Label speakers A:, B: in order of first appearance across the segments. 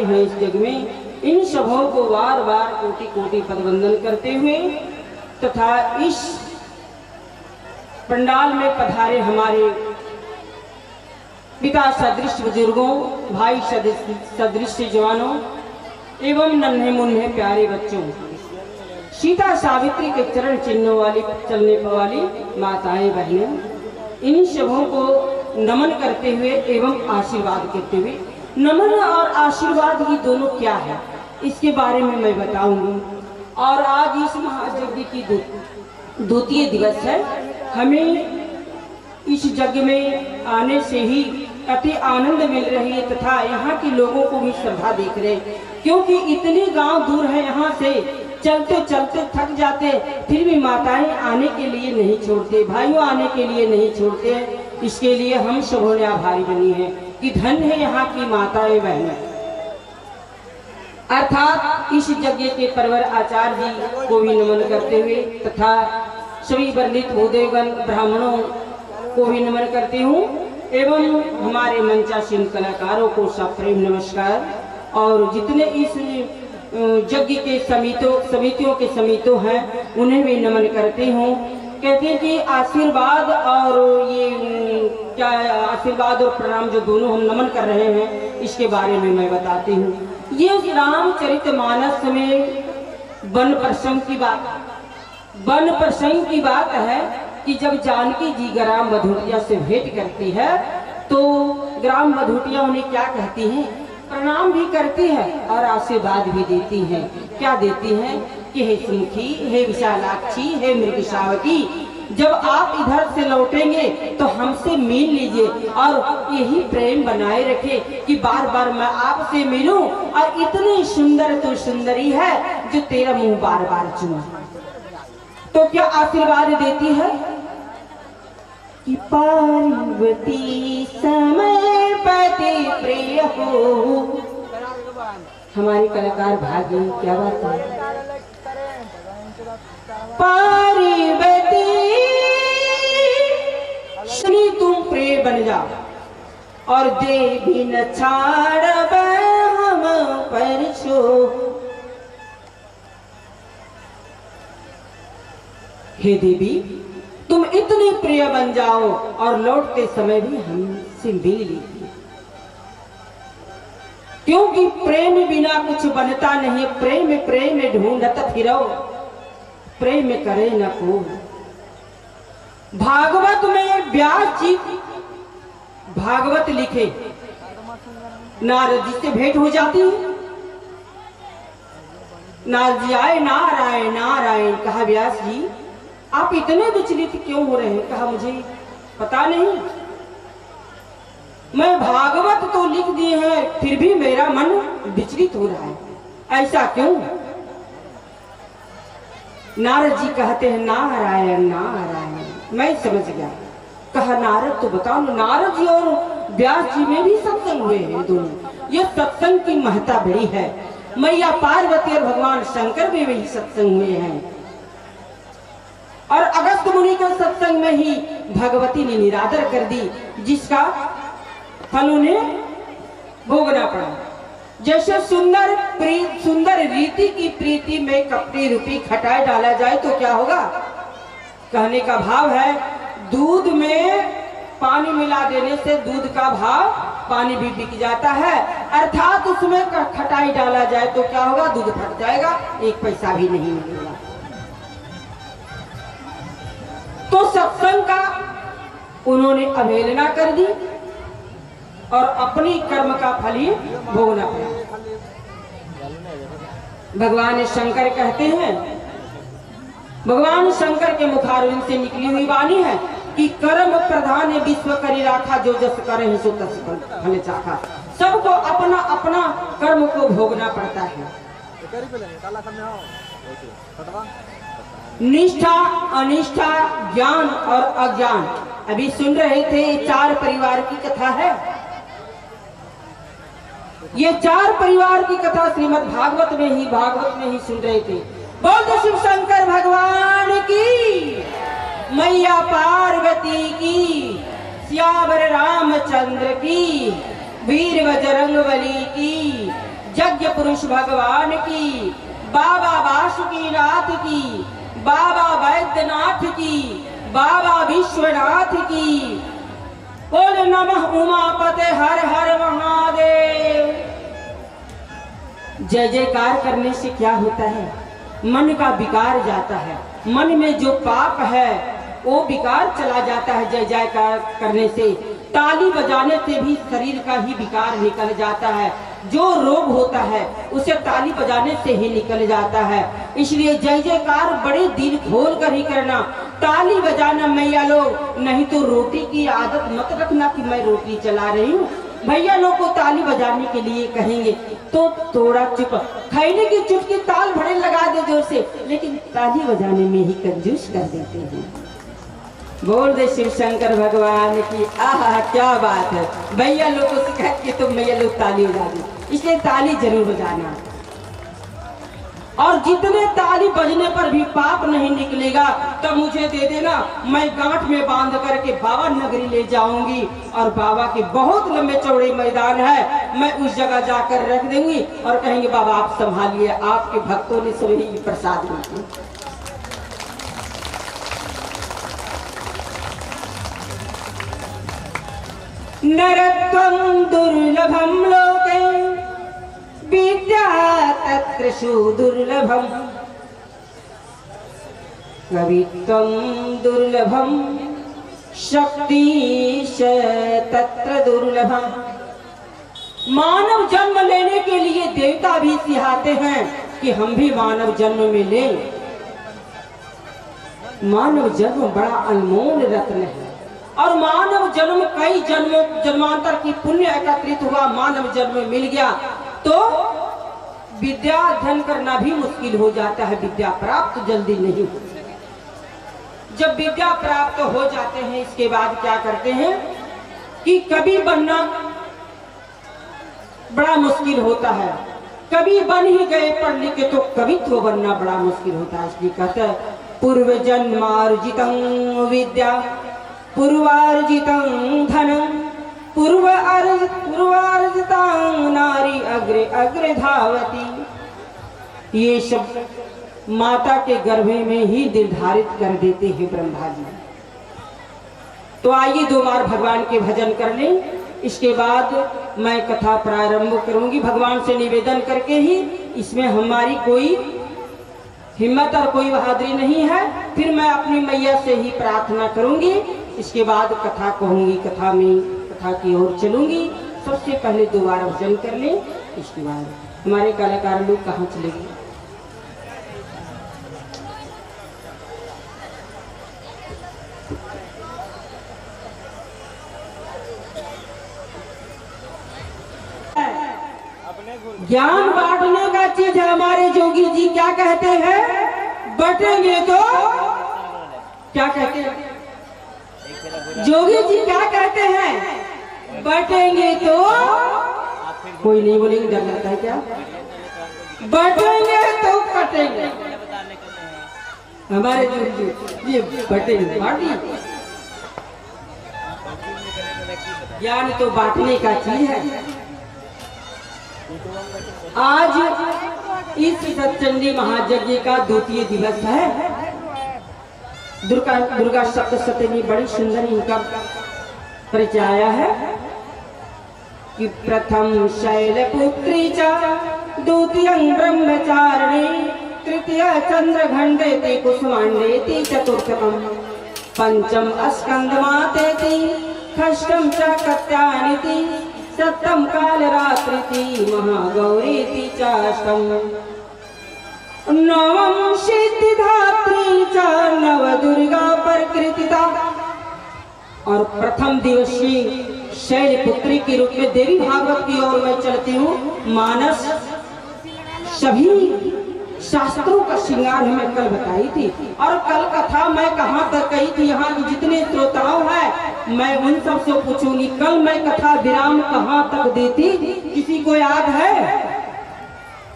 A: आए हैं इस जग में, इन सबों को बार बार कोटि कोटि पदवंदन करते हुए तथा इस पंडाल में पधारे हमारे पिता सदृश बुजुर्गों, भाई सदृश जवानों एवं नन्हे मुन्ने प्यारे बच्चों, सीता सावित्री के चरण चिन्हों वाली चलने वाली माताएं बहनें, इन सबों को नमन करते हुए एवं आशीर्वाद करते हुए, नमन और आशीर्वाद ये दोनों क्या है इसके बारे में मैं बताऊंगी। और आज इस महायज्ञ की द्वितीय दिवस है। हमें इस यज्ञ में आने से ही अति आनंद मिल रही है तथा यहाँ के लोगों को भी श्रद्धा देख रहे हैं, क्योंकि इतने गांव दूर है, यहाँ से चलते चलते थक जाते, फिर भी माताएं आने के लिए नहीं छोड़ते, भाइयों आने के लिए नहीं छोड़ते। इसके लिए हम सबों ने आभारी बनी है कि धन है यहाँ की माताएं बहनें। अर्थात इस यज्ञ के परवर आचार्य जी को भी नमन करते हुए तथा सभी वर्णित भूदेवगण ब्राह्मणों को भी नमन करती हूँ एवं हमारे मंचासीन कलाकारों को सप्रेम नमस्कार। और जितने इस यज्ञ के समितियों के समितियों हैं उन्हें भी नमन करती हूँ। कहते हैं कि आशीर्वाद और ये क्या आशीर्वाद और प्रणाम जो दोनों हम नमन कर रहे हैं इसके बारे में मैं बताती हूँ। ये रामचरितमानस में वन प्रसंग की बात है कि जब जानकी जी ग्राम मधुटिया से भेंट करती है तो ग्राम मधुटिया उन्हें क्या कहती हैं, प्रणाम भी करती है और आशीर्वाद भी देती हैं। क्या देती हैं कि हे सुमुखी, हे विशालाक्षी, हे मृगशावती, जब आप इधर से लौटेंगे तो हमसे मिल लीजिए और यही प्रेम बनाए रखे कि बार बार मैं आपसे मिलूं और इतनी सुंदर तो सुंदरी है जो तेरा मुंह बार बार चूमे। तो क्या आशीर्वाद देती है कि पार्वती समय पति प्रिय हो। हमारे कलाकार भागी, क्या बात है। पार्वती श्री तुम प्रिय बन जाओ और देवी न छाड़ब हम पर छो। हे देवी तुम इतनी प्रिय बन जाओ और लौटते समय भी हमसे मिल लीजिए, क्योंकि प्रेम बिना कुछ बनता नहीं। प्रेम प्रेम ढूंढत फिरो, प्रेम करे न को। भागवत में व्यास जी भागवत लिखे, नारद जी से भेंट हो जाती है। नारद जी आए, नारायण नारायण। कहा व्यास जी आप इतने विचलित क्यों हो रहे हैं। कहा मुझे पता नहीं, मैं भागवत तो लिख दिए हैं फिर भी मेरा मन विचलित हो रहा है, ऐसा क्यों। नारद जी कहते हैं नारायण नारायण। मैं समझ गया। कहा नारद तो बताओ। नारद जी और व्यास जी में भी सत्संग हुए हैं दोनों। ये सत्संग की महत्ता बड़ी है। मैया पार्वती और भगवान शंकर में भी सत्संग हुए हैं और अगस्त मुनि के सत्संग में ही भगवती ने निरादर कर दी, जिसका फल उन्हें भोगना पड़ा। जैसे सुंदर रीति की प्रीति में कपटी रूपी खटाई डाला जाए तो क्या होगा। कहने का भाव है दूध में पानी मिला देने से दूध का भाव पानी भी बिक जाता है, अर्थात उसमें खटाई डाला जाए तो क्या होगा, दूध फट जाएगा, एक पैसा भी नहीं मिलेगा। तो सत्संग का उन्होंने अवहेलना कर दी और अपनी कर्म का फल ही भोगना पड़ा। भगवान शंकर कहते हैं, भगवान शंकर के मुखारविंद से निकली हुई वाणी है कि कर्म प्रधान विश्व करी राखा, जो जस करे सो तस फल चाखा। सबको अपना अपना कर्म को भोगना पड़ता है। निष्ठा अनिष्ठा, ज्ञान और अज्ञान। अभी सुन रहे थे चार परिवार की कथा है। ये चार परिवार की कथा श्रीमद् भागवत में ही सुन रहे थे। बोल शिव शंकर भगवान की, मैया पार्वती की, सियावर रामचंद्र की, वीर बजरंगबली की। यज्ञ पुरुष भगवान की, बाबा बासुकीनाथ की, बाबा वैद्यनाथ की, बाबा विश्वनाथ की। बोल नमः उमापते हर हर महादेव। जय जयकार करने से क्या होता है? मन का विकार जाता है, मन में जो पाप है वो विकार चला जाता है। जय जयकार करने से, ताली बजाने से भी शरीर का ही विकार निकल जाता है। जो रोग होता है उसे ताली बजाने से ही निकल जाता है। इसलिए जय जयकार बड़े दिल खोल कर ही करना, ताली बजाना मैया लोग। नहीं तो रोटी की आदत मत रखना कि मैं रोटी चला रही हूँ। भैया लोग को ताली बजाने के लिए कहेंगे तो थोड़ा चुप, खैनी की चुटकी ताल भड़े लगा दे जोर से, लेकिन ताली बजाने में ही कंजूस कर देते हैं। बोल दे शिव शंकर भगवान की। आहा क्या बात है। भैया लोग को सिखा के तुम भैया लोग ताली बजा दो, इसलिए ताली जरूर बजाना। और जितने ताली बजने पर भी पाप नहीं निकलेगा तब मुझे दे देना, मैं गांठ में बांध करके बाबा नगरी ले जाऊंगी। और बाबा के बहुत लंबे चौड़े मैदान है, मैं उस जगह जाकर रख दूंगी और कहेंगे बाबा आप संभालिए, आपके भक्तों ने सभी प्रसाद लीजिए। नरत्वं दुर्लभं लोके विद्या तत्रषु दुर्लभम्, कवित्वं दुर्लभं शक्तिश तत्र दुर्लभम्। मानव जन्म लेने के लिए देवता भी सिहाते हैं कि हम भी मानव जन्म में लें। मानव जन्म बड़ा अनमोल रत्न है और मानव जन्म कई जन्मांतर की पुण्य एकत्रित हुआ, मानव जन्म मिल गया तो विद्या अध्ययन करना भी मुश्किल हो जाता है, विद्या प्राप्त जल्दी नहीं हो। जब विद्या प्राप्त हो जाते हैं इसके बाद क्या करते हैं कि कवि बनना बड़ा मुश्किल होता है। कवि बन ही गए पढ़ लिख के तो कवित्व बनना बड़ा मुश्किल होता है। इसलिए कहते हैं पूर्व जन्मार्जितं विद्या पूर्वार्जितं धनं पूर्वार्जितां नारी अग्रे अग्रे धावती। ये सब माता के गर्भ में ही निर्धारित कर देते हैं ब्रह्मा जी। तो आइए 2 बार भगवान के भजन कर लें, इसके बाद मैं कथा प्रारंभ करूंगी भगवान से निवेदन करके ही। इसमें हमारी कोई हिम्मत और कोई बहादुरी नहीं है। फिर मैं अपनी मैया से ही प्रार्थना करूंगी, इसके बाद कथा कहूंगी, कथा की ओर चलूंगी। सबसे पहले 2 बार भजन कर लें, इसके बाद हमारे कलाकार लोग कहाँ चले गए। ज्ञान बांटने का चीज है। हमारे जोगी जी क्या कहते हैं? बटेंगे तो क्या कहते हैं? जोगी जी क्या कहते हैं? बटेंगे तो कोई नहीं बोलेंगे, डर लगता है क्या? बटेंगे तो कटेंगे। हमारे जोगी जी ये बटेंगे बांटी। ज्ञान तो बांटने का चीज है। आज इस सतचंडी महायज्ञ का 2वां दिवस है। दुर्गा सप्तशती बड़ी सुंदर इनका परिचय आया है कि प्रथम शैलपुत्री च द्वितीयं ब्रह्मचारिणी तृतीय चंद्रघंडेति कुसुमांडेति चतुर्थम पंचम स्कंदमातेति षष्ठम च कत्यानिति सप्तम कालरात्रिति महागौरीति चाष्टम नवम सिद्धिधात्री च नव दुर्गा प्रकृतिता। और प्रथम दिवसीय शैलपुत्री के रूप में देवी भागवत की ओर मैं चलती हूँ। मानस सभी शास्त्रों का श्रृंगार हमें कल बताई थी और कल कथा मैं कहाँ तक कही थी। यहाँ की जितने श्रोताओं हैं मैं उन सब से पूछूंगी कल मैं कथा विराम कहाँ तक दी थी, किसी को याद है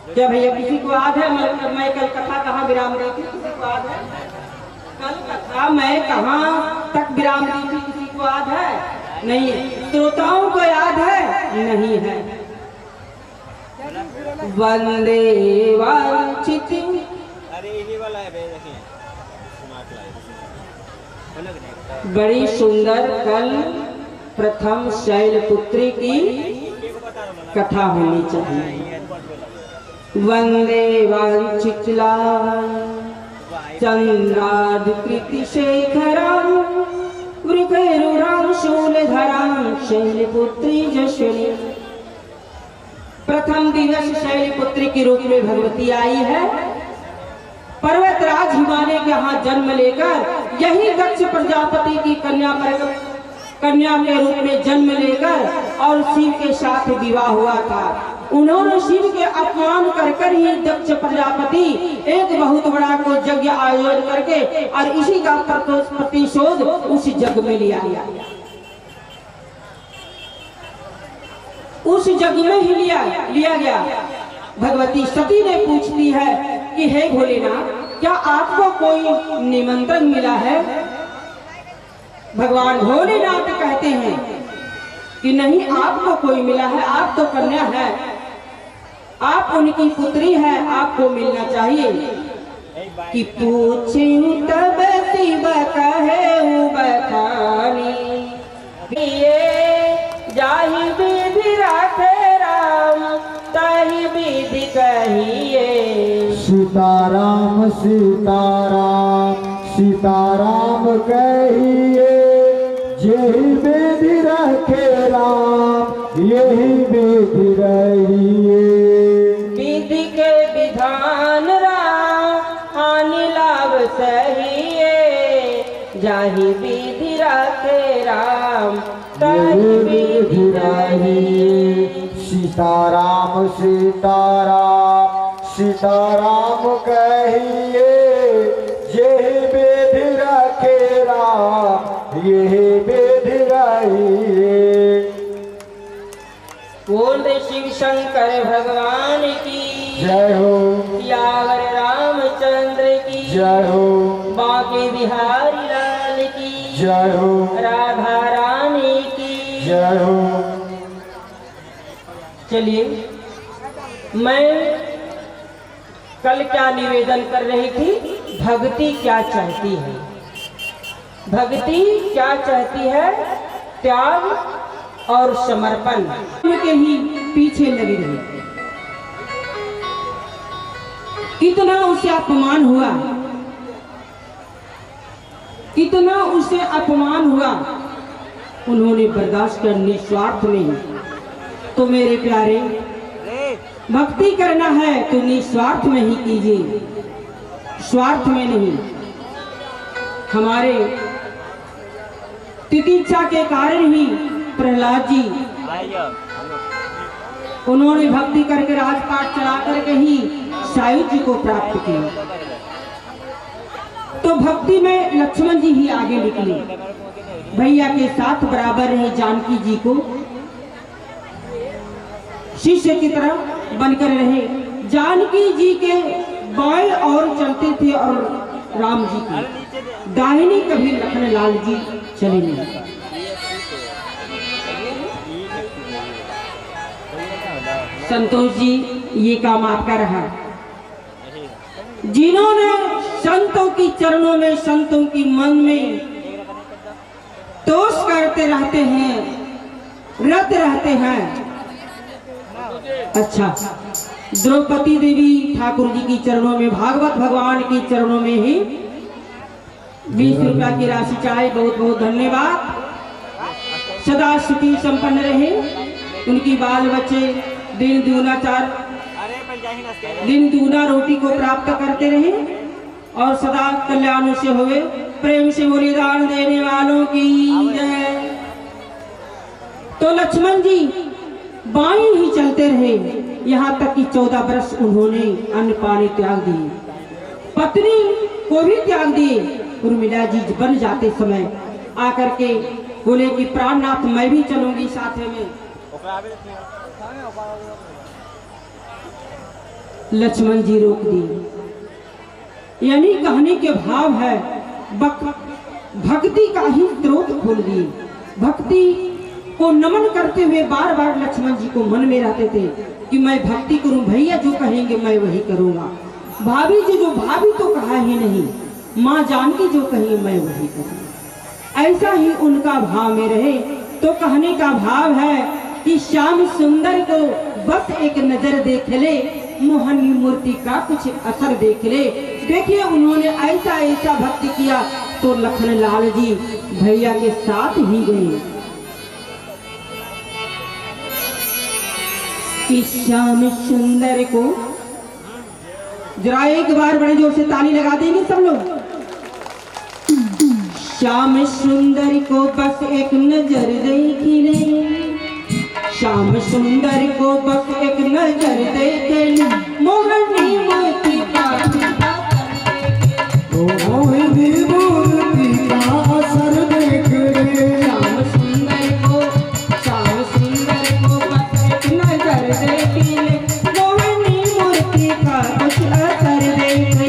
A: क्या भैया? किसी को याद है मैं कल कथा कहाँ विराम दी थी? किसी को याद है? कल कथा मैं कहाँ तक विराम दी थी? किसी को याद है? नहीं। श्रोताओं को याद है? नहीं है। वंदे वांछित।
B: अरे ये वाला है भाई, देखिए स्मार्ट लाइट
A: बड़ी सुंदर कल प्रथम शैलपुत्री की कथा होनी चाहिए। वंदे वांछित चंद्रादिकृति शेखरां वृकैरुरां शूलधरां शैलपुत्री जशनी। प्रथम दिवस शैलपुत्री के रूप में भगवती आई है। पर्वतराज हिमालय के यहाँ जन्म लेकर यही दक्ष प्रजापति की कन्या के रूप में जन्म लेकर और शिव के साथ विवाह हुआ था। उन्होंने शिव के अपमान कर ही दक्ष प्रजापति एक बहुत बड़ा को यज्ञ आयोजन करके और इसी का प्रतिशोध उस यज्ञ में लिया उस यज्ञ में ही लिया गया। भगवती सती ने पूछती है कि हे भोलेनाथ, क्या आपको कोई निमंत्रण मिला है? भगवान भोलेनाथ कहते हैं कि नहीं, आपको कोई मिला है, आप तो कन्या है, आप उनकी पुत्री है, आपको मिलना चाहिए। कि पूछे तब शिव कहे बखानी जाहि विधि राखे राम ताहि विधि कहिए।
C: सीताराम सीताराम सीताराम कहिए, यही विधि रखे राम यही विधि रहिए।
A: विधि के विधान राम हानि लाभ सहिए, जाहि विधि रखे राम ताहि विधि रहिए।
C: सीताराम सीताराम सीताराम कहिए, यही विधि रखे राम यही विधि रहिए।
A: बोल शिव शंकर भगवान की
C: जय हो,
A: यावर रामचंद्र की
C: जय हो,
A: बांके बिहारी लाल की
C: जय हो,
A: राधा रानी की
C: जय हो।
A: चलिए, मैं कल क्या निवेदन कर रही थी? भक्ति क्या चाहती है? भक्ति क्या चाहती है? त्याग और समर्पण के ही पीछे लगी रही। कितना उसे अपमान हुआ, कितना उसे अपमान हुआ, उन्होंने बर्दाश्त कर निस्वार्थ में। तो मेरे प्यारे, भक्ति करना है तो निस्वार्थ में ही कीजिए, स्वार्थ में नहीं। हमारे तितिक्षा के कारण ही प्रहलाद जी, उन्होंने भक्ति करके राजपाट चला करके ही सायुज जी को प्राप्त किया। तो भक्ति में लक्ष्मण जी ही आगे निकले, भैया के साथ बराबर रहे जानकी जी को शिष्य की तरह बनकर रहे। जानकी जी के बाएं और चलते थे और राम जी की दाहिनी कभी लखन लाल जी चले नहीं। संतोष जी, ये काम आपका रहा। जिन्होंने संतों की चरणों में, संतों की मन में तोष करते रहते हैं, रत रहते हैं। अच्छा, द्रौपदी देवी ठाकुर जी की चरणों में, भागवत भगवान की चरणों में ही 20 रुपया की राशि चाहे, बहुत बहुत धन्यवाद। सदा सुखी संपन्न रहे, उनकी बाल बच्चे दिन दूना रोटी को प्राप्त करते रहे और सदा कल्याण से हुए। प्रेम से बोले दान देने वालों की जय। तो लक्ष्मण जी बाएं ही चलते रहे, यहाँ तक कि 14 वर्ष उन्होंने अन्न पानी त्याग दिए, पत्नी को भी त्याग दिए। उर्मिला जी बन जाते समय आकर के बोले कि प्राणनाथ मैं भी चलूंगी साथ में। लक्ष्मण जी रोक दिए। यानी कहने के भाव है, भक्ति का ही स्रोत खोल दिए। भक्ति को नमन करते हुए बार बार लक्ष्मण जी को मन में रहते थे कि मैं भक्ति करूं, भैया जो कहेंगे मैं वही करूंगा। भाभी जी जो भाभी तो कहा ही नहीं, माँ जानकी जो कहेंगे मैं वही करूंगा। ऐसा ही उनका भाव में रहे। तो कहने का भाव है कि श्याम सुंदर को बस एक नजर देख ले, मोहनी मूर्ति का कुछ असर देख ले। देखिए उन्होंने ऐसा ऐसा भक्ति किया तो लखन लाल जी भैया के साथ ही गए कि श्याम सुंदर को, जरा एक बार बड़े जोर से ताली लगा देंगे सब लोग। श्याम सुंदर को बस एक नजर देख ले, श्याम सुंदर को बस एक नजर देख ले, मोहनी मूर्ति का
C: मोहनी मूर्ति का असर देख ले।
A: श्याम सुंदर को बस एक नजर देख ले, मोहनी मूर्ति का कुछ असर देख ले।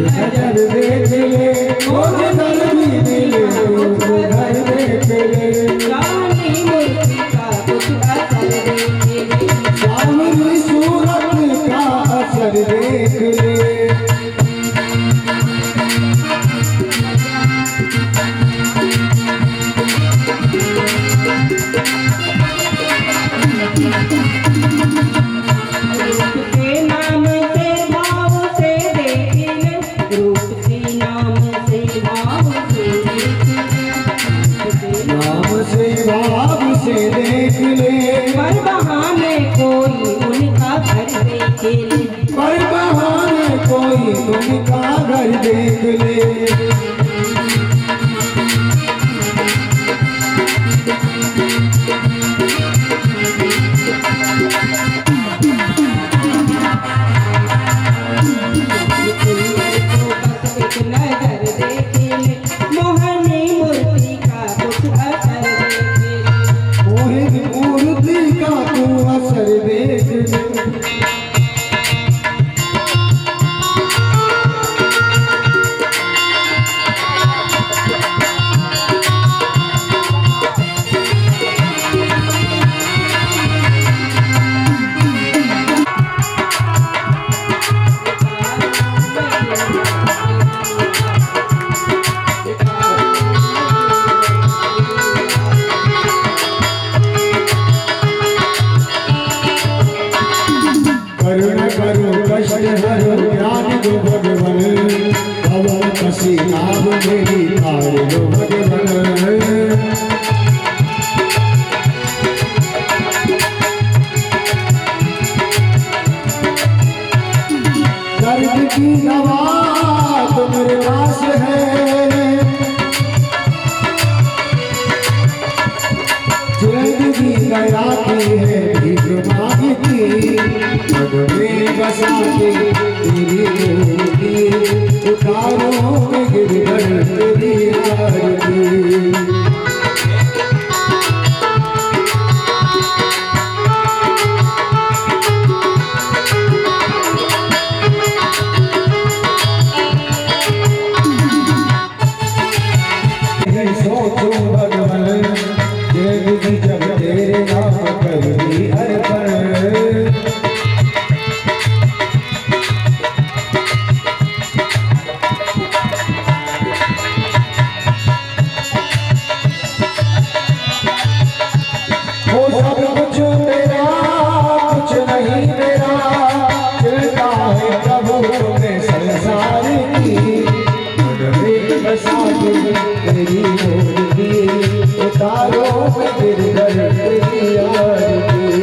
C: नजर देख ले, वो नजर भी मिले, वो घर देख ले।
A: रानी मूर्ति का कुछ असर देख ले,
C: सावरी सूरत का असर देख ले। पर बहाने कोई उनका घर देख ले।
A: मोहनी मूर्ति का कुछ असर देख ले,
C: मोहनी मूर्ति का तू असर देख ले। करुण करो कष्ट हरो ज्ञान दो भगवन, भवन कसी नाम मेरी तार दो भगवन। दर्द की दवा तो मेरे पास है, जिंदगी गयाती है भीख मांगती, मेरी बसा के तेरी मूर्ति उतारों में गिरधर तेरी आरती। सोचो भगवन जिंदगी जब तेरे नाम करूंगी अर्पण। वो सब कुछ तेरा कुछ नहीं मेरा, चलता है प्रभु तुम्हें संसार की, बसा के तेरी मूर्ति उतारो में गिरधर तेरी आरती।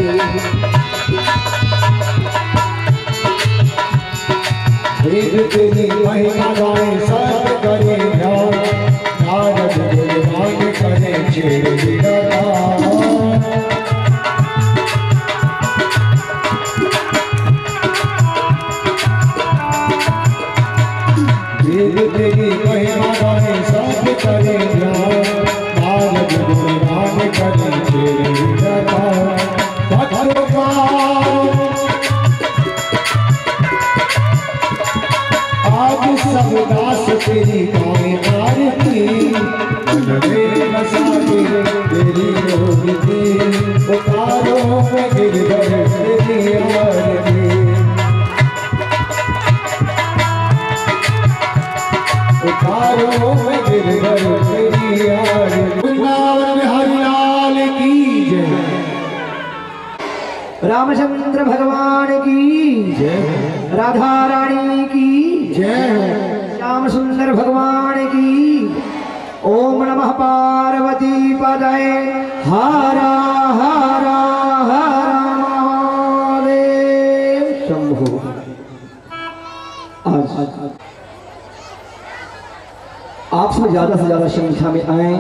C: करे ध्यान नारद गुणगान करे तेरे दरबार भगवान आज सब दास तेरी गाए आरती मन में बसा के तेरी मूर्ति उतारो मैं गिरधर तेरी आरती उतारो मैं गिरधर तेरी आरती वृंदावन बिहारी लाल की जय
D: रामचंद्र भगवान की
C: जय
D: राधा रानी की
C: जय
D: श्याम सुंदर भगवान की ओम नमः पार्वती पदये हरा हरा हरा महादेव शंभो। आज आप सब ज्यादा से ज्यादा संख्या में आए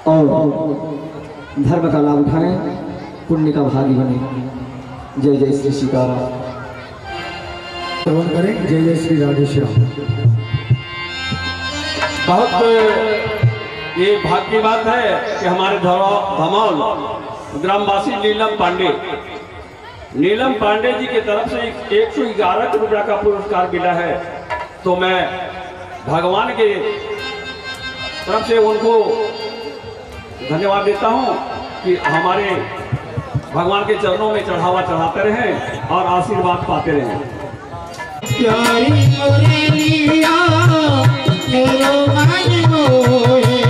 D: और धर्म का लाभ उठाएं, पुण्य का भागी बने। जय जय श्री सीताराम।
C: श्रवण करें जय जय श्री राधे श्याम।
E: बहुत ये भाग्य की बात है कि हमारे धमौल ग्रामवासी नीलम पांडे जी की तरफ से 111 रुपया का पुरस्कार मिला है। तो मैं भगवान के तरफ से उनको धन्यवाद देता हूं कि हमारे भगवान के चरणों में चढ़ावा चढ़ाते रहें और आशीर्वाद पाते रहें।
C: प्यारी मुरलिया मेरो मन मोहे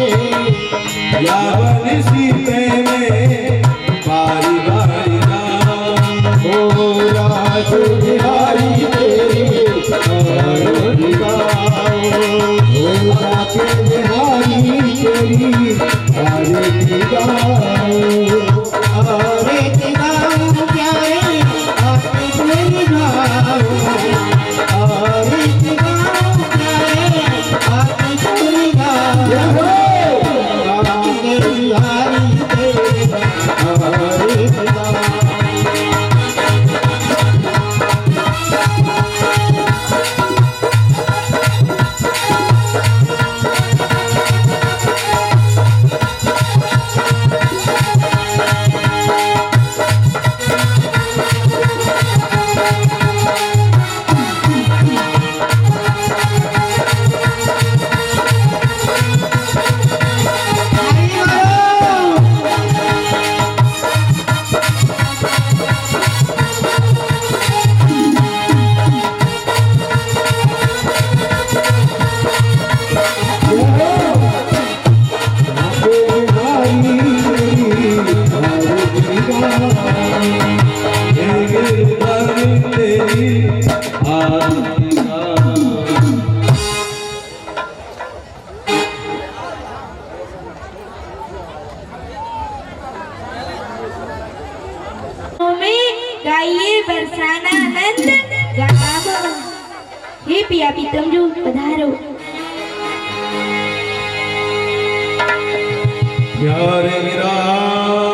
C: यावन सीते में बारी बारी नाम ओ राज बिहारी तेरी आरती गाओ ओ राज बिहारी तेरी आरती गाओ आरती गाओ प्यारे आरती गाओ
F: गाइए बरसाना आनंद गावो। हे पिया पीतम जो पधारो।
C: प्यारे विराज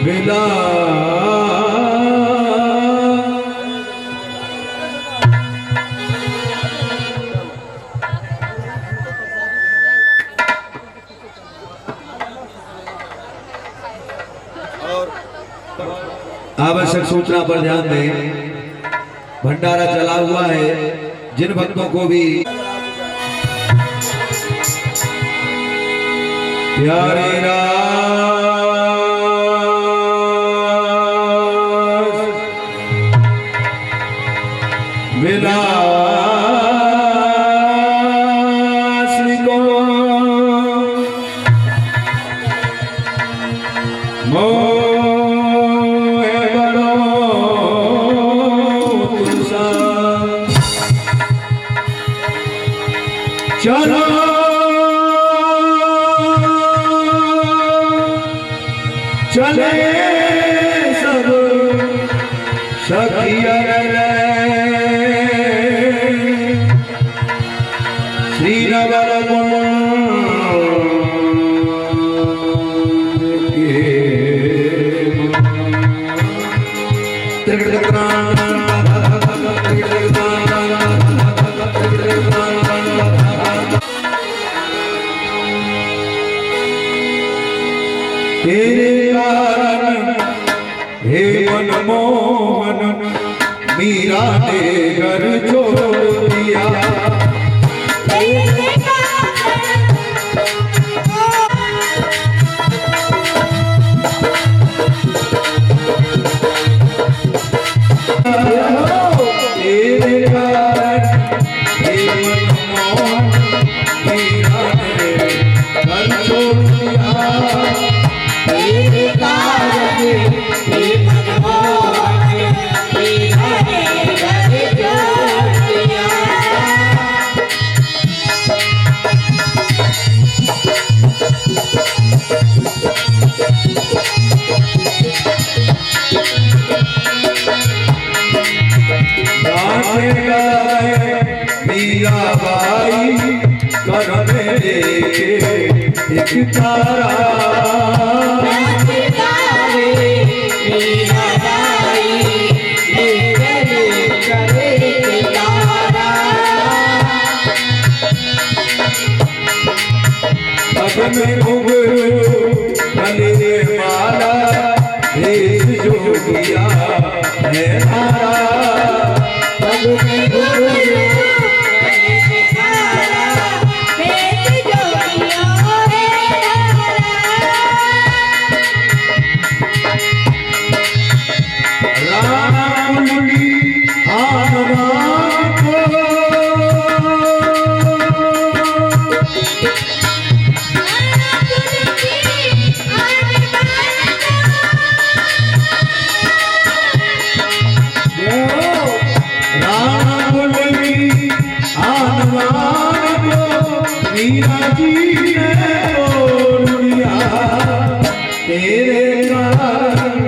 C: विलास आवश्यक सूचना पर ध्यान दें, भंडारा चला हुआ है। जिन भक्तों को भी प्यारे रास विलास को चलो चले सब सखियन श्री नगर मनमोहन मीरा ने घर छोड़ दिया। मीराबाई कर मेरे एक तारा, पग में घुंघरू गले में माला भेष जो किया है तारा। पग में घुंघरू मीरा जी ने तोड़ दिया तेरे कारण।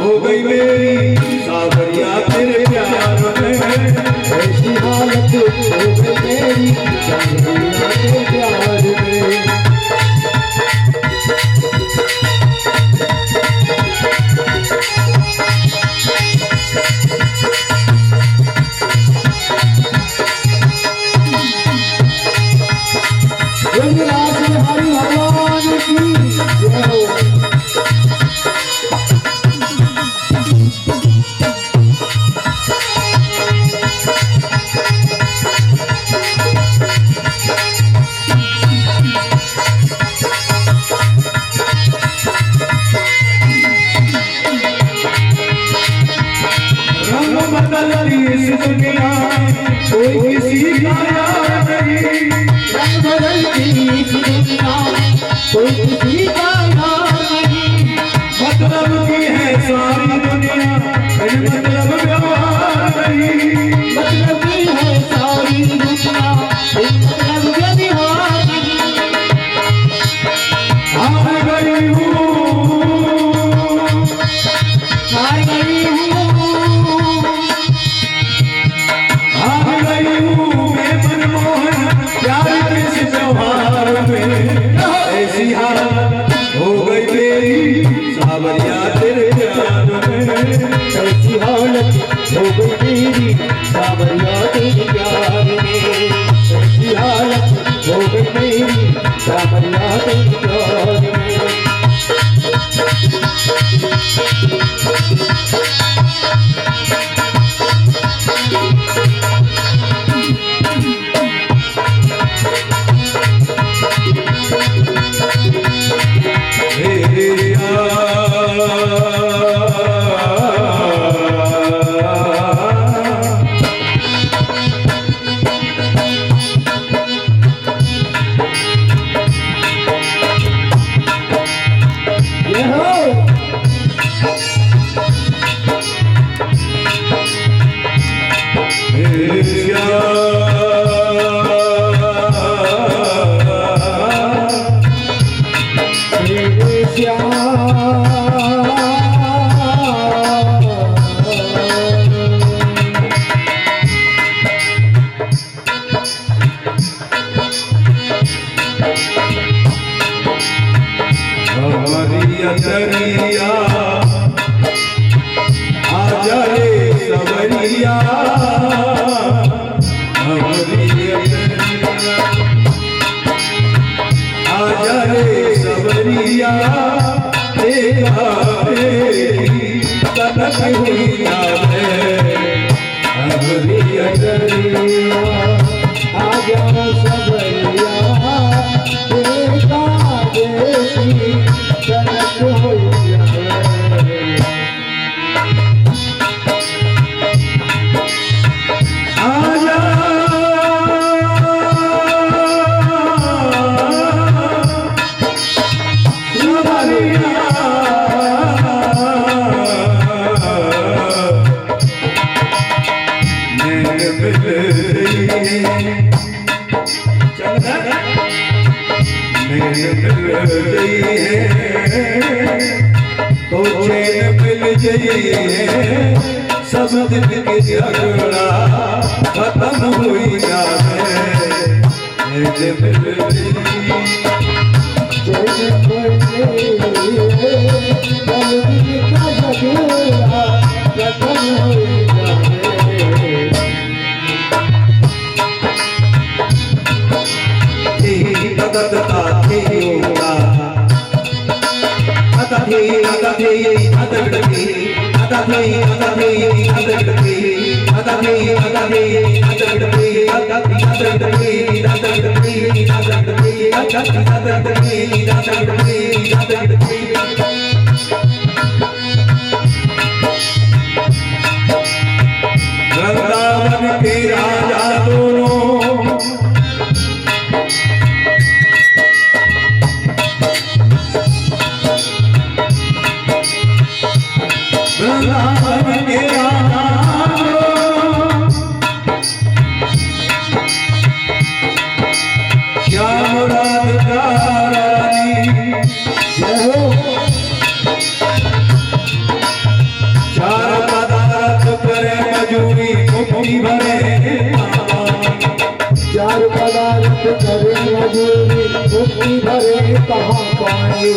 C: हो गई मेरी सावरिया तेरे प्यार में, ऐसी हालत हो गई मेरी सावरिया तेरे प्यार में। कोई किसी का यार नहीं, रंग बदलती इस दुनिया कोई किसी का यार नहीं। मतलब की है सारी दुनिया मतलब व्यवहार नहीं, मतलब की है सारी दुनिया मतलब व्यवहार नहीं। हार गई हूँ हार गई हूँ हार गई हूँ मैं आजा रे सबरिया तेरा तनक हुई जावे सबरिया आजा सबरिया तेरा तनक हुई जावे आजा तो चैन मिल जाइए सब दिन के झगड़ा खत्म हुई जाए चैन मिल जाइए सब दिन का झगड़ा खत्म हुई वृंदावन के राजा दोनों वृंदावन के राजा श्याम राधिका रानी चार पदार्थ करे मजूरी मुक्ति भरे चार पदार्थ करे मजूरी मुक्ति भरे कहाँ पाए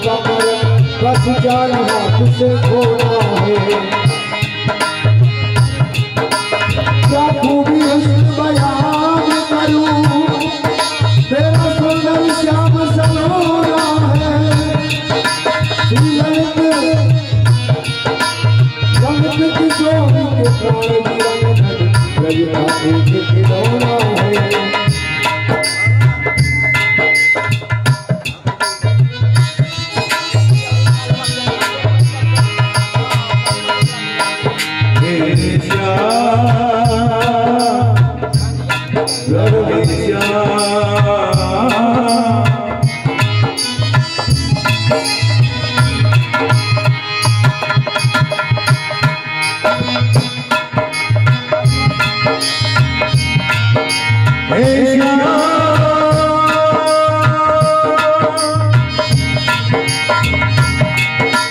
C: कमर बस जान हाथ से खोना है क्या खूबी हुस्न बयान करूं तेरा सुंदर श्याम सलोना है रंग किशोर के प्राण की रंग एक खिलौना है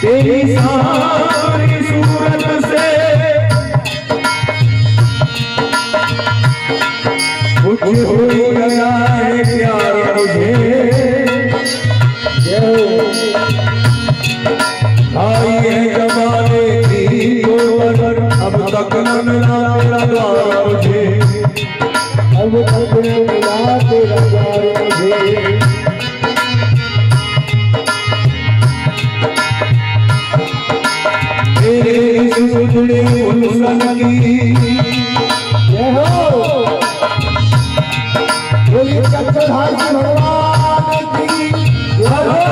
C: तेरी सारी सूरत से कुछ हो गया है प्यार मुझे आई है जमाने की गोबर अब तक न मिला तेरा प्यार मुझे अब तक न मिला तेरा प्यार मुझे सुनने उल्सन की जय हो बोलिए चक्रधारी भगवान की जय हो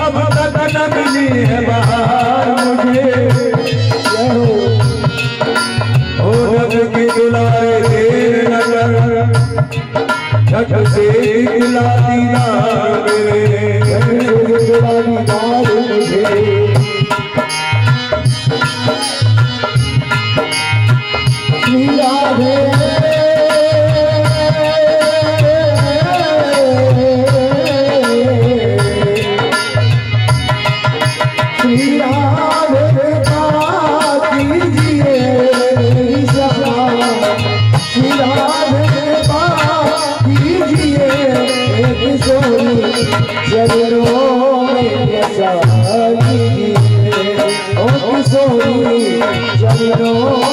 C: अब तक न मिली है बहार मुझे जय हो जग की दुलारे देर न कर झट से दिला दीदार मेरे झट से दिला दीदार मुझे राधे श्री राधे कीजिए श्री राधे कीजिए किशोरी चरणों में बसाइए ओ किशोरी चरणों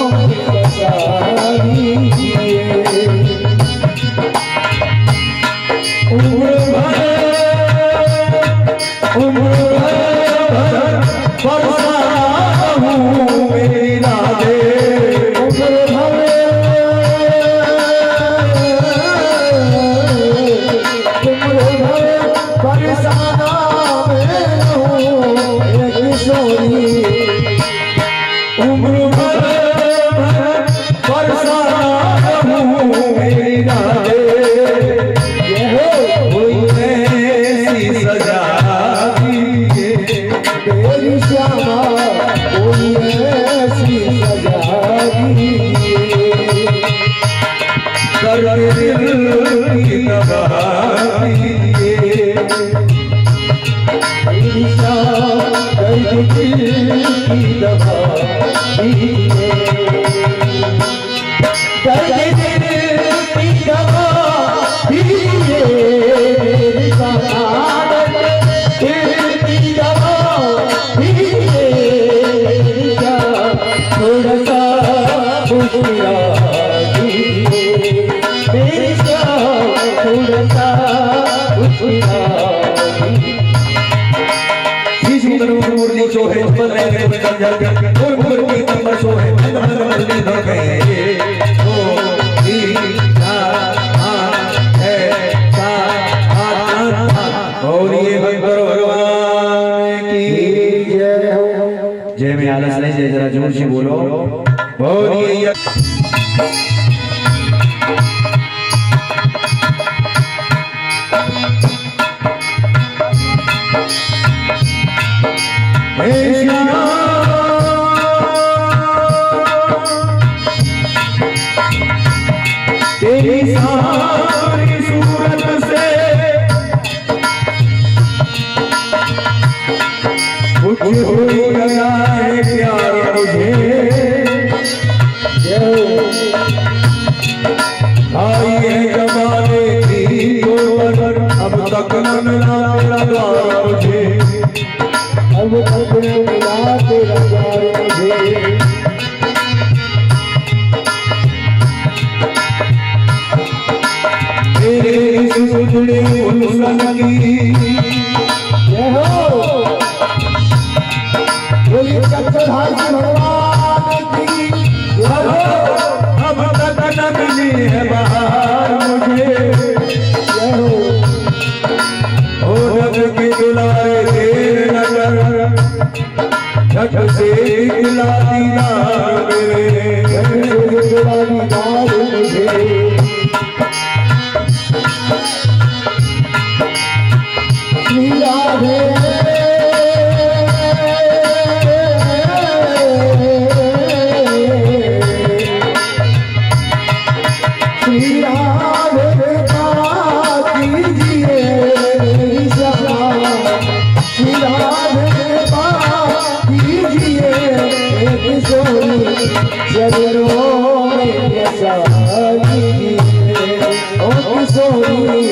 C: जय में आलस नहीं जय जरा जोर से बोलो बोलिए तेरी सारी सूरत से कुछ हो गया है प्यार मुझे आई है जमाने की गोबर अब तक न मिला तेरा प्यार मुझे चक्रधारी भगवान की अब तक न मिली है बाहर मुझे ओ रब की दुलारे देर नगर झट से दिला दीदार मेरे झट से दिला दीदार मुझे श्री राधे श्री राधे कीजिए श्री राधे कीजिए एक सोनी जगरों में बसा कीजिए ओ सोनी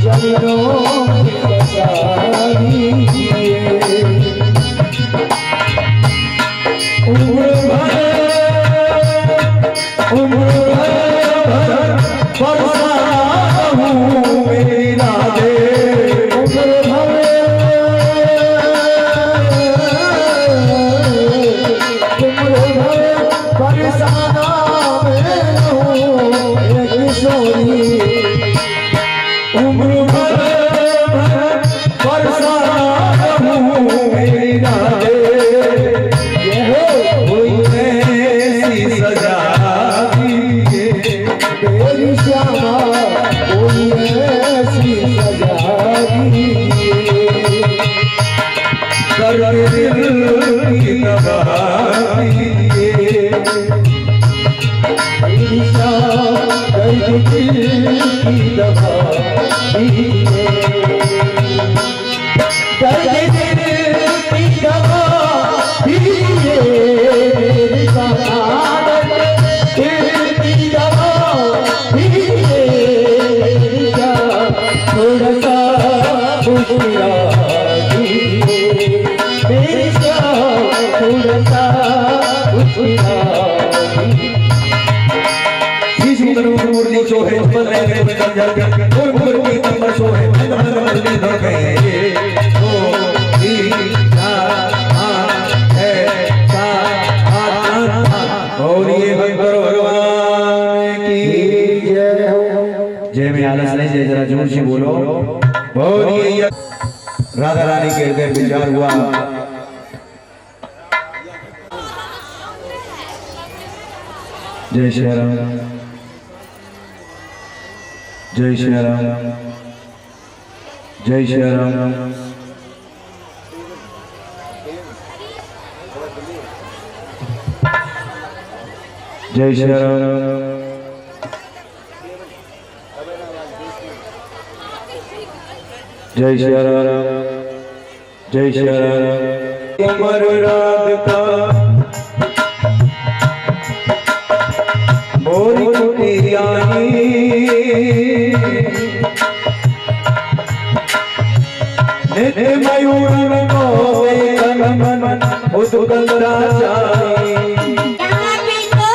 C: जगरों में बसा कीजिए उम्र भर बरसाता हूँ मेरी राधे उम्र भर बरसाना में हूँ एक सोनी उम्र भर बरसाता हूँ मेरी राधे ऐसी सजा दीजिए मेरी श्यामा कोई ऐसी सजा दीजिए कर दिल की दवा दीजिए मेरी श्यामा कर दिल की दवा दीजिए कर दिल की दवा दीजिए मेरी श्यामा दिल की दवा दीजिए थोड़ा सा खुशिया दीजिए मेरी श्यामा थोड़ा सा खुशिया मुरली जो है बल रहे बंजर और मुरली नंबर शो है नंबर बदले हो गए ओ दी सा आ है सा आ और ये भगवान की जय में आलस नहीं जय जरा जोर से बोलो और ये राधा रानी के हृदय विचार हुआ जय श्री राम जय श्री राम जय श्री राम जय श्री राम जय श्री राम जय श्री राम अमर राधिका मोरी कुटियानी नित्य मयूर को मन उदगलता जाए
F: यहाँ पे तो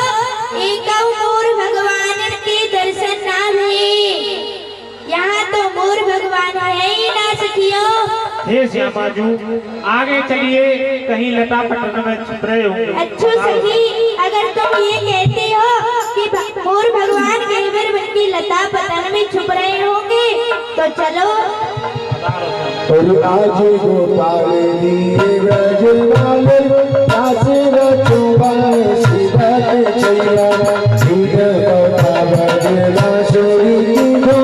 F: एक मोर भगवान के दर्शन ना हुए यहाँ तो मोर भगवान है ही ना सखियो
G: हे श्यामाजू आगे चलिए कहीं लता पटन में छिप रहे होंगे
F: अच्छो सखी अगर तुम ये कहते हो कि मोर भगवान कहवर बन की लता पतन में छुप रहे होंगे तो चलो
C: और आज गोपाल दिए ब्रजवाले दास रचुबाए शिवत छैया सिद्ध बता बजला सोरी दो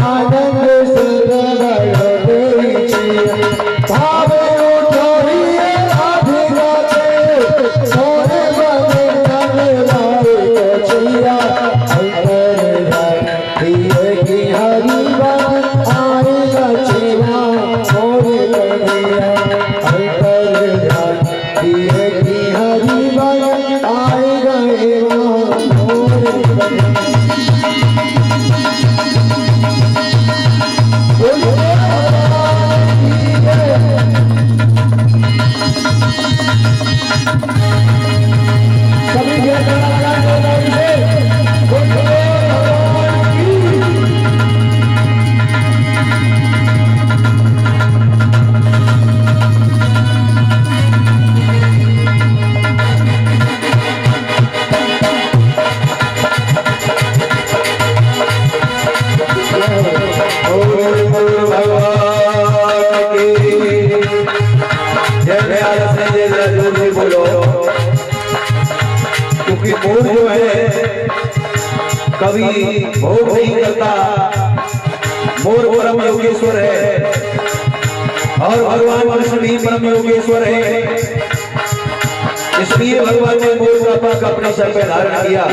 C: आनंद सरवय देई छिया भावे उठोरिए राधिका के सोने बने तन लाए छैया अंतर जाए दिए की हरि बात आएगा छैया मोरे कन्हैया जय दयाल से जय जय जोर से बोलो, क्योंकि मोर जो है कभी भोग नहीं करता, मोर परम योगेश्वर है और भगवान कृष्ण भी परम योगेश्वर है। इसलिए भगवान ने मोर का पंख अपने सर पे धारण किया।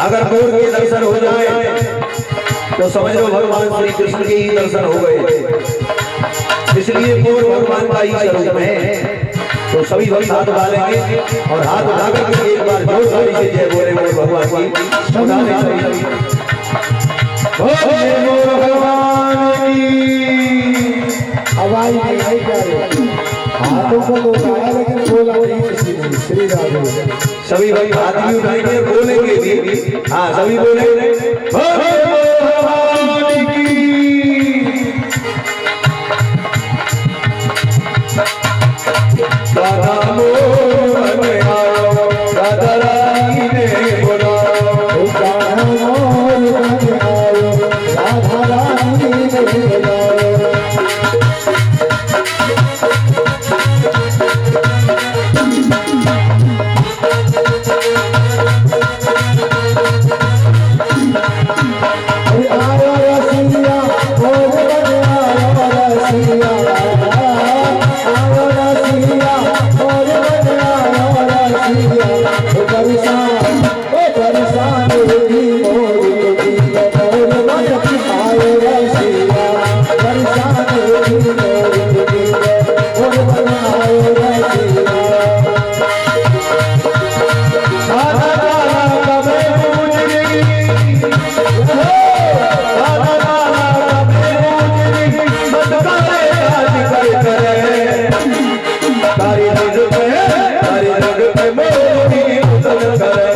C: अगर मोर के दर्शन हो जाए तो समझ लो भगवान श्री कृष्ण के ही दर्शन हो गए। इसलिए मोर भगवान का ही स्वरूप है। तो सभी भक्त हाथ उठाएंगे और हाथ उठाकर के एक बार जोरदारी से जय बोले मोर भगवान की। उठाने चाहिए बोले मोर भगवान की।
D: आवाज नहीं आई क्या है? हाथों को तो उठाया लेकिन बोला नहीं किसी ने। श्री राधे।
C: सभी भाई हाथ भी उठाएंगे बोलेंगे भी। हाँ सभी बोलेंगे बोले मोर भगवान की। राधा मोर में आओ, राधा रानी ने बुलाओ,
D: राधा मोर में आओ, राधा रानी ने बुलाओ। आयो रसिया मोर में आयो रसिया, आयो रसिया मोर में आयो रसिया। ओ परेशान होगी मोर की मोर में आयो रसिया, परेशान होगी मोर की मोर में आयो रसिया।
C: राधा राधा कबे पूजनी, राधा राधा कबे पूजनी, मत करे राज करे, तारी रंग पे मोरी उतर करे,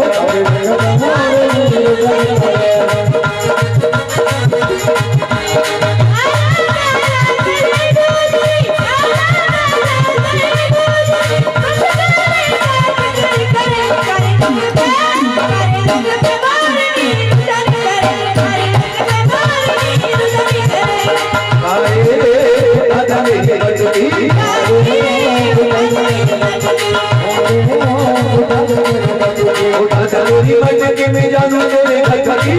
C: चलोरी मन के में जानू तेरे खटखटी,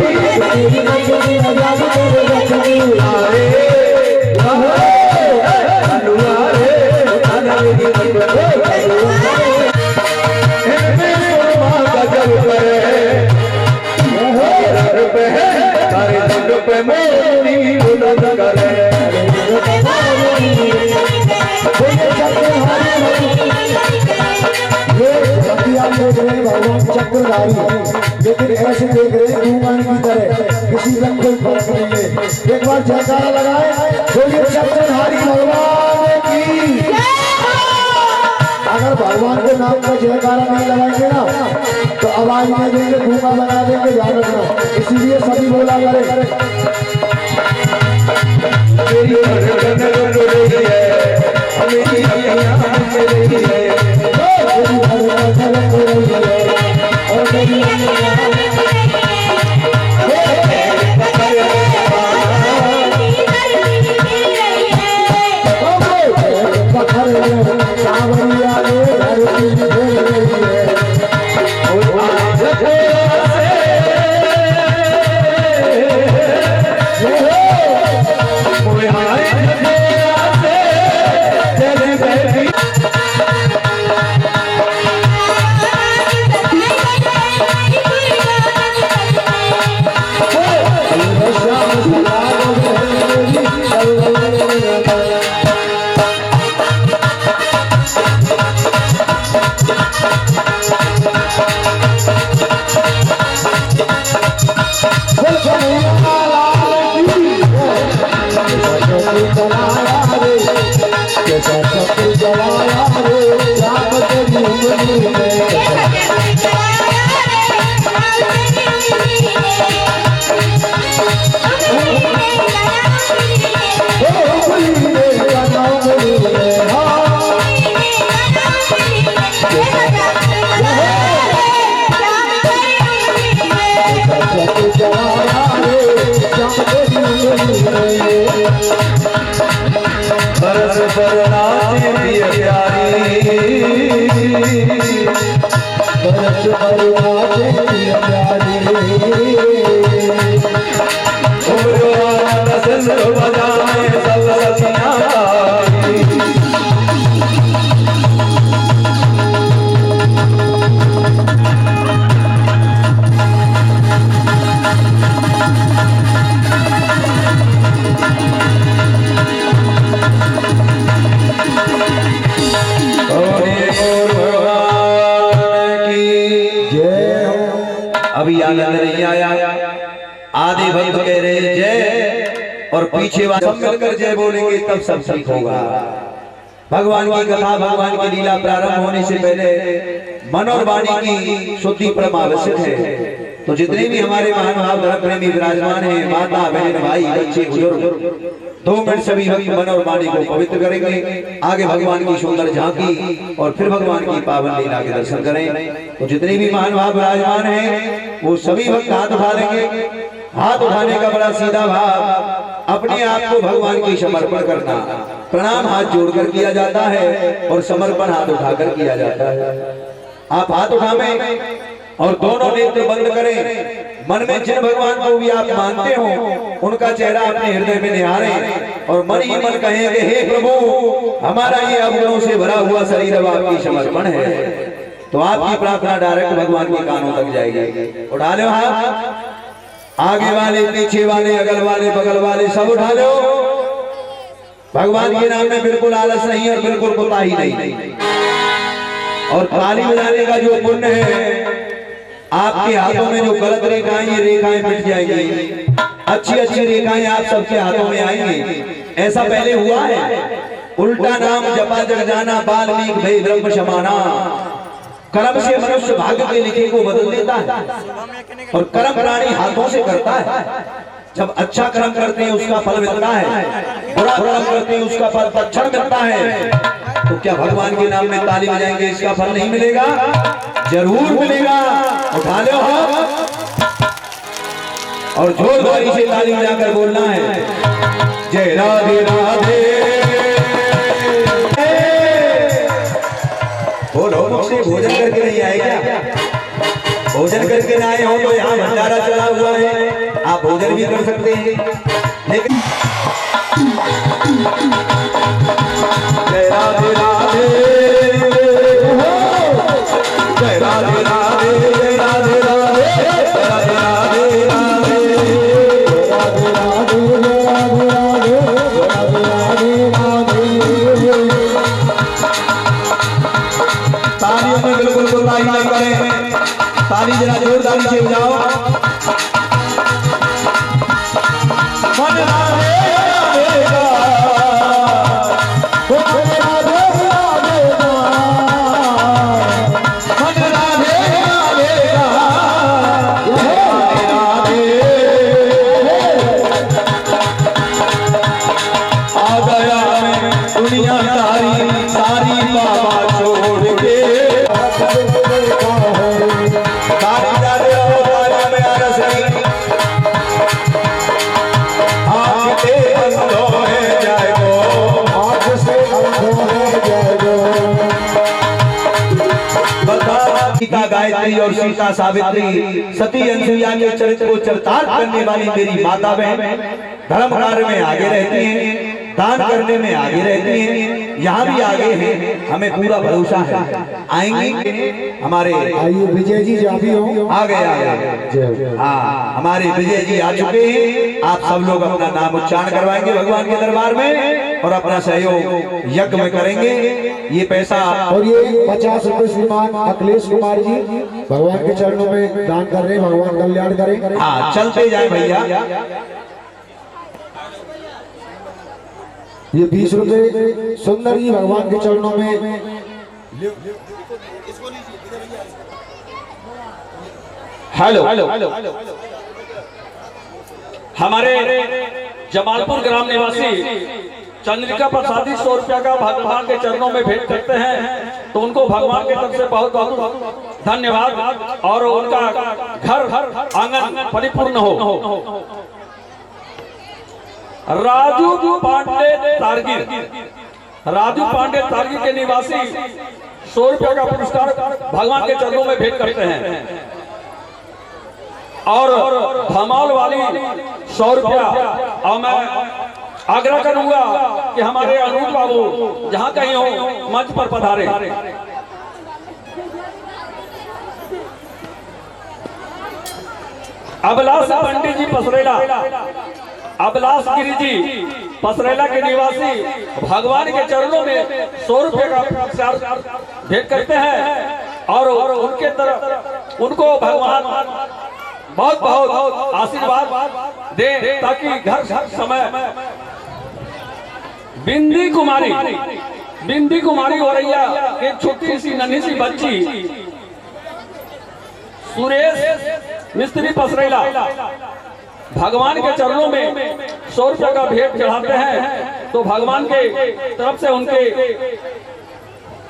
C: आए अनुआ रे आना मेरी मन में सोमा का जल करे, रंग पे तारे रंग पे मोरी उड़न करे।
D: आप देख रहे हैं भगवान चक्रधारी, लेकिन ऐसे देख रहे हैं धूमान की तरह, किसी का कोई फर्क नहीं है। एक बार जयकारा लगाए, बोलिए चक्रधारी भगवान की। अगर भगवान के नाम का जयकारा नहीं लगाएंगे ना तो आवाज नहीं देंगे, धूमा बना देंगे, ध्यान रखना। इसीलिए सभी बोला करें
C: मेरी धड़कन रो रही है, मेरी आँखें रो रही है,
D: और मेरी सावरिया
C: बरस फर्श पर नाचे प्रिय प्यारी,
D: फर्श पर नाचे प्रिय प्यारी,
C: नस्ल बजाए सब सखियां तारी। अभी आनंद नहीं आया, आधे भक्त कह रहे जय और पीछे वाले सब मिलकर जय बोलेंगे तब सब ठीक होगा। भगवान की कथा, भगवान की लीला प्रारंभ होने से पहले मन और वाणी की शुद्धि परम आवश्यक है। तो जितने भी हमारे महानुभाव धर्म प्रेमी विराजमान हैं, माता बहन भाई बच्चे बुजुर्ग, 2 मिनट सभी भक्त मन और वाणी को पवित्र करेंगे, आगे भगवान की सुंदर झांकी और फिर भगवान की पावन लीला के दर्शन करें। तो जितने भी महानुभाव विराजमान हैं वो सभी भक्त हाथ उठा लेंगे। हाथ उठाने का बड़ा सीधा भाव, अपने आप को भगवान की समर्पण करना। प्रणाम हाथ जोड़कर किया जाता है और समर्पण हाथ उठाकर किया जाता है। आप हाथ उठावें और दोनों नेत्र बंद करें। मन में जिन भगवान को भी आप मानते हो उनका चेहरा अपने हृदय में निहारें और मन ही मन कहेंगे, हे प्रभु, हमारा ये अवगुणों से भरा हुआ शरीर अब आपकी समर्पण है। तो आपकी प्रार्थना डायरेक्ट भगवान के कानों तक जाएगी। उठा लो हाथ, आगे वाले, पीछे वाले, अगल वाले, बगल वाले सब उठा लो। भगवान के नाम में बिल्कुल आलस नहीं और बिल्कुल कोताही नहीं। और ताली बजाने का जो पुण्य है, आपके हाथों में जो गलत रेखाएं, ये रेखाएं मिट जाएंगी, अच्छी अच्छी रेखाएं आप सबके हाथों में आएंगी। ऐसा पहले हुआ है। उल्टा नाम जपा जग जाना, बाल्मीक भई ब्रह्म समाना। कर्म से मनुष्य भाग्य के लिखे को बदल देता है और कर्म प्राणी हाथों से करता है। जब अच्छा कर्म करते हैं उसका फल मिलता है, बुरा कर्म करते हैं उसका फल तत्क्षण मिलता है। तो क्या भगवान के नाम में ताली बजाएंगे इसका फल नहीं मिलेगा? जरूर मिलेगा। उठा लो हाथ और जोरदारी से ताली बजाकर बोलना है, जय राधे राधे। बोलो, मुझसे भोजन करके नहीं आए क्या? भोजन करके ना आए हो तो यहाँ भंडारा चला हुआ है, आप भोजन भी कर सकते हैं। लेकिन जय राधे राधे, जय राधे राधे, जय राधे राधे, राधे राधे राधे, राधे राधे, राधे राधे। तालियों में बिल्कुल कोताही नहीं करें, ताली जरा जोरदारी से बजाओ। मन राधे राधे का, मन राधे राधे का, मन राधे राधे का, राधे राधे। आ गया मैं दुनिया सारी सारी बाबा छोड़ के। सीता गायत्री और सीता सावित्री सती अनुसुईया के चरित्र को चरितार्थ करने वाली मेरी माता बहन धर्म कार्य में आगे रहती हैं, दान करने में आगे रहती हैं, यहाँ भी आगे हैं। हमें पूरा भरोसा है आएंगे। हमारे
D: आइए विजय जी भी हो,
C: आ गए। हाँ, हमारे विजय जी आ चुके हैं। आप सब लोग अपना नाम उच्चारण करवाएंगे भगवान के दरबार में और अपना सहयोग यज्ञ में करेंगे। ये पैसा
D: और ये 50 रुपए श्रीमान अखिलेश कुमार जी भगवान के चरणों में दान कर रहे हैं। भगवान कल्याण करें।
C: हाँ, चलते जाए भैया।
D: ये 20 रुपए सुंदर जी भगवान के चरणों में।
E: हेलो, हमारे जमालपुर ग्राम निवासी चंद्रिका प्रसादी 100 रुपया का भगवान के चरणों में भेंट करते हैं, तो उनको भगवान की तरफ से बहुत बहुत धन्यवाद और उनका घर आंगन परिपूर्ण हो। राजू पांडे तारगिर राजू पांडे तारगी के निवासी 100 रुपये का पुरस्कार भगवान के चरणों में भेंट करते हैं। और धमाल वाली 100 रुपया। और मैं आग्रह करूंगा कि हमारे अनूप बाबू जहां कहीं हो मंच पर पधारे। अभिलाष पंडित जी पसरेला, अभिलाष गिरी जी पसरेला के निवासी भगवान के चरणों में 100 रुपये का पुरस्कार भेंट करते हैं। और उनके तरफ उनको भगवान बहुत बहुत आशीर्वाद दे, ताकि घर समय बिंदी कुमारी औरैया एक छोटी सी नन्ही सी बच्ची सुरेश मिस्त्री पसरेला भगवान के चरणों में 100 रुपये का भेंट चढ़ाते हैं। तो भगवान के तरफ से उनके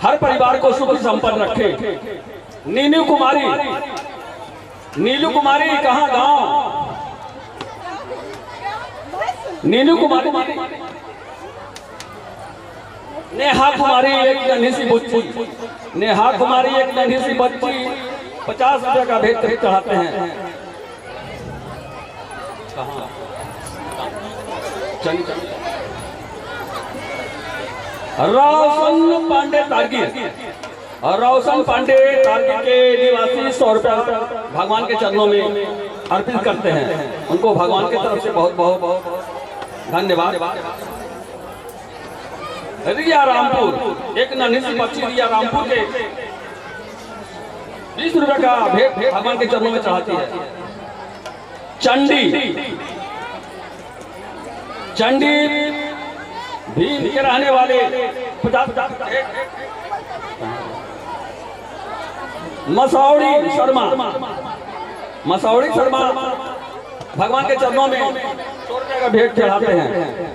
E: हर परिवार को सुख संपन्न रखे। नीलू कुमारी कहाँ गांव? नीलू कुमारी, नेहा कुमारी एक नन्ही सी बच्ची, नेहा कुमारी एक नन्ही सी बच्ची 50 रुपये का भेंट चढ़ाते हैं। कहाँ? रोशन पांडे तारगी, और रोशन पांडे तारगी के निवासी 100 रुपया भगवान के चरणों में अर्पित करते हैं। उनको भगवान की तरफ से बहुत बहुत धन्यवाद। रिया रामपुर एक नन्ही सी बच्ची रिया रामपुर के 20 रुपये का भेंट भगवान के चरणों में चढ़ाती है। चंडी भीम के रहने वाले 50 मसौड़ी शर्मा भगवान के चरणों में 100 रुपये का भेंट चढ़ाते हैं।